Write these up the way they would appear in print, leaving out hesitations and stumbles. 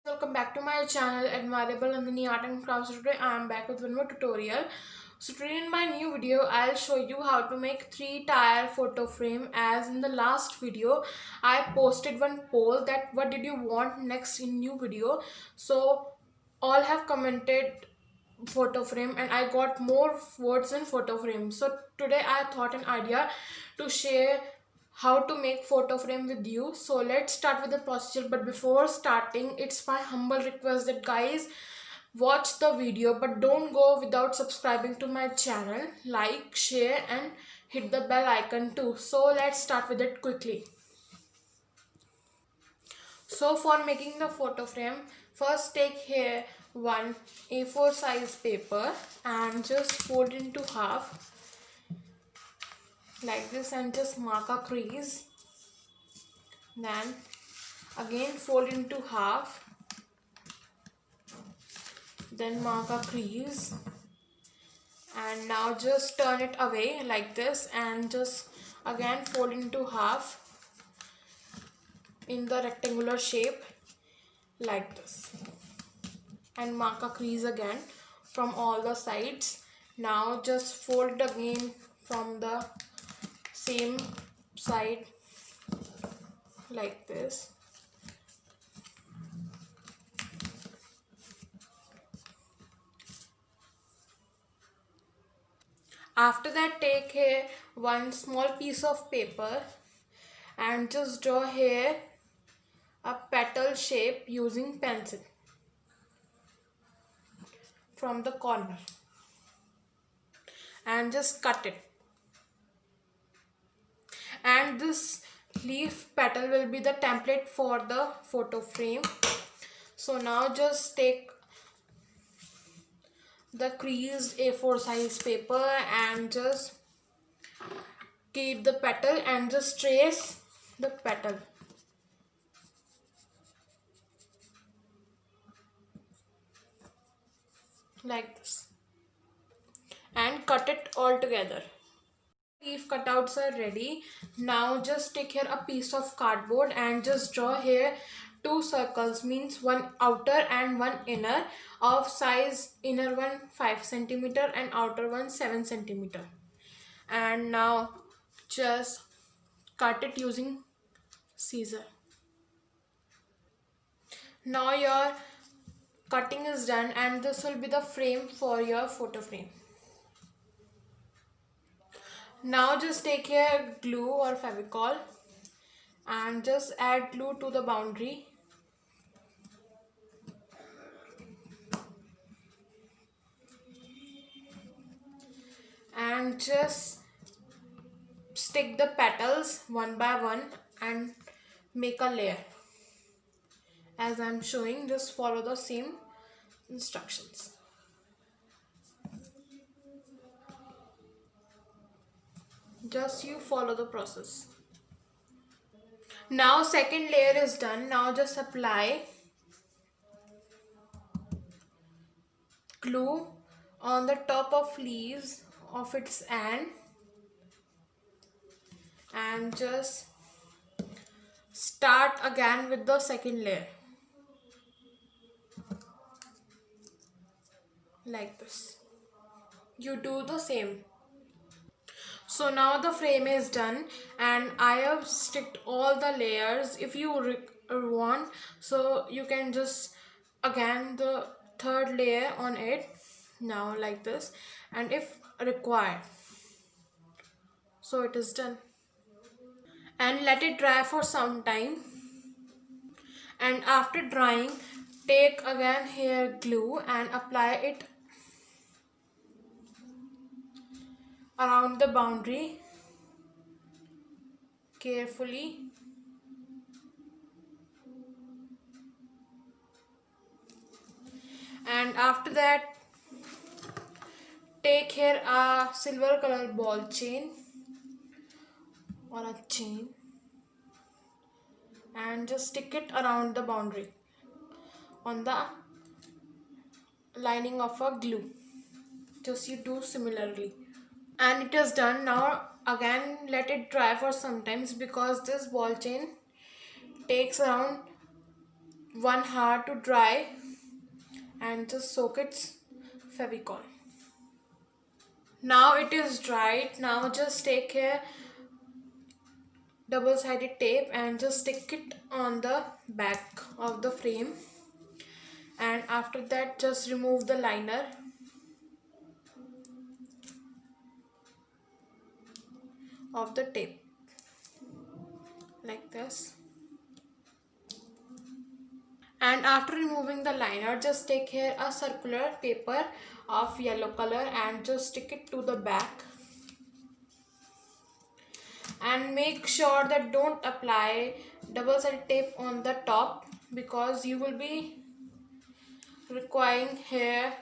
Welcome back to my channel Admirable Nandini Art and Crafts. Today I am back with one more tutorial. So today in my new video I'll show you how to make 3-tier photo frame. As in the last video I posted one poll that what did you want next in new video. So all have commented photo frame and I got more votes in photo frame. So today I thought an idea to share how to make photo frame with you. So let's start with the procedure, but before starting it's my humble request that guys watch the video but don't go without subscribing to my channel. Like, share and hit the bell icon too. So let's start with it quickly. So for making the photo frame, first take here one A4 size paper and just fold into half like this and just mark a crease. Then again fold into half, then mark a crease, and now just turn it away like this and just again fold into half in the rectangular shape like this and mark a crease again from all the sides. Now just fold again from the same side like this. After that, take here one small piece of paper and just draw here a petal shape using pencil from the corner and just cut it. And this leaf petal will be the template for the photo frame. So now just take the creased A4 size paper and just keep the petal and just trace the petal like this and cut it all together. Leaf cutouts are ready. Now just take here a piece of cardboard and just draw here two circles, means one outer and one inner, of size inner one 5 centimeter and outer one 7 centimeter. And now just cut it using scissor. Now your cutting is done and this will be the frame for your photo frame. Now just take here glue or Fevicol and just add glue to the boundary and just stick the petals one by one and make a layer. As I'm showing, just follow the same instructions. Just you follow the process. Now second layer is done. Now just apply glue on the top of leaves of its end and just start again with the second layer like this. You do the same. So now the frame is done and I have sticked all the layers. If you want, so you can just again the third layer on it now like this, and if required. So it is done and let it dry for some time. And after drying, take again here glue and apply it around the boundary carefully. And after that, take here a silver color ball chain or a chain and just stick it around the boundary on the lining of a glue. Just you do similarly. And it is done. Now again let it dry for some times because this ball chain takes around 1 hour to dry and just soak its Fevicol. Now it is dried. Now just take a double-sided tape and just stick it on the back of the frame, and after that just remove the liner of the tape like this. And after removing the liner, just take here a circular paper of yellow color and just stick it to the back, and make sure that don't apply double-sided tape on the top, because you will be requiring here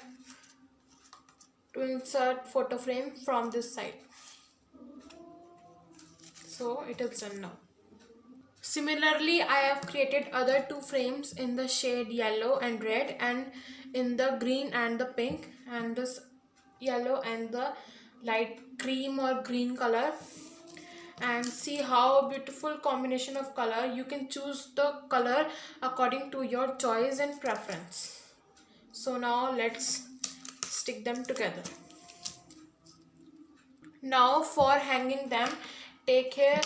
to insert photo frame from this side. So it is done now. Similarly, I have created other two frames in the shade yellow and red, and in the green and the pink, and this yellow and the light cream or green color. And see how beautiful combination of color. You can choose the color according to your choice and preference. So now let's stick them together. Now for hanging them, take here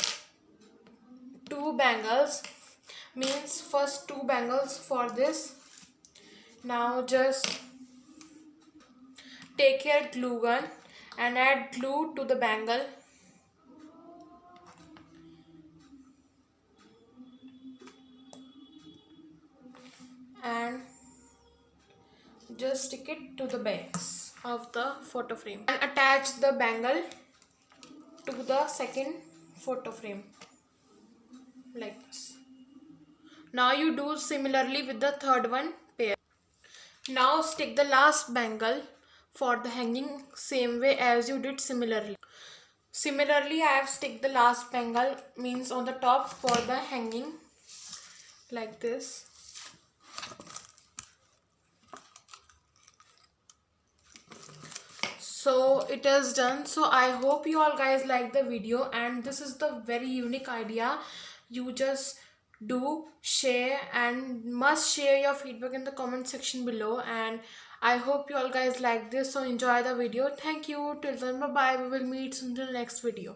two bangles, means first two bangles for this. Now just take here glue gun and add glue to the bangle, and just stick it to the base of the photo frame, and attach the bangle to the second photo frame like this. Now you do similarly with the third one pair. Now stick the last bangle for the hanging same way as you did similarly. Similarly, I have stick the last bangle, means on the top for the hanging like this. So it is done. So I hope you all guys like the video, and this is the very unique idea. You just do share and must share your feedback in the comment section below, and I hope you all guys like this. So enjoy the video. Thank you. Till then, bye bye. We will meet soon in the next video.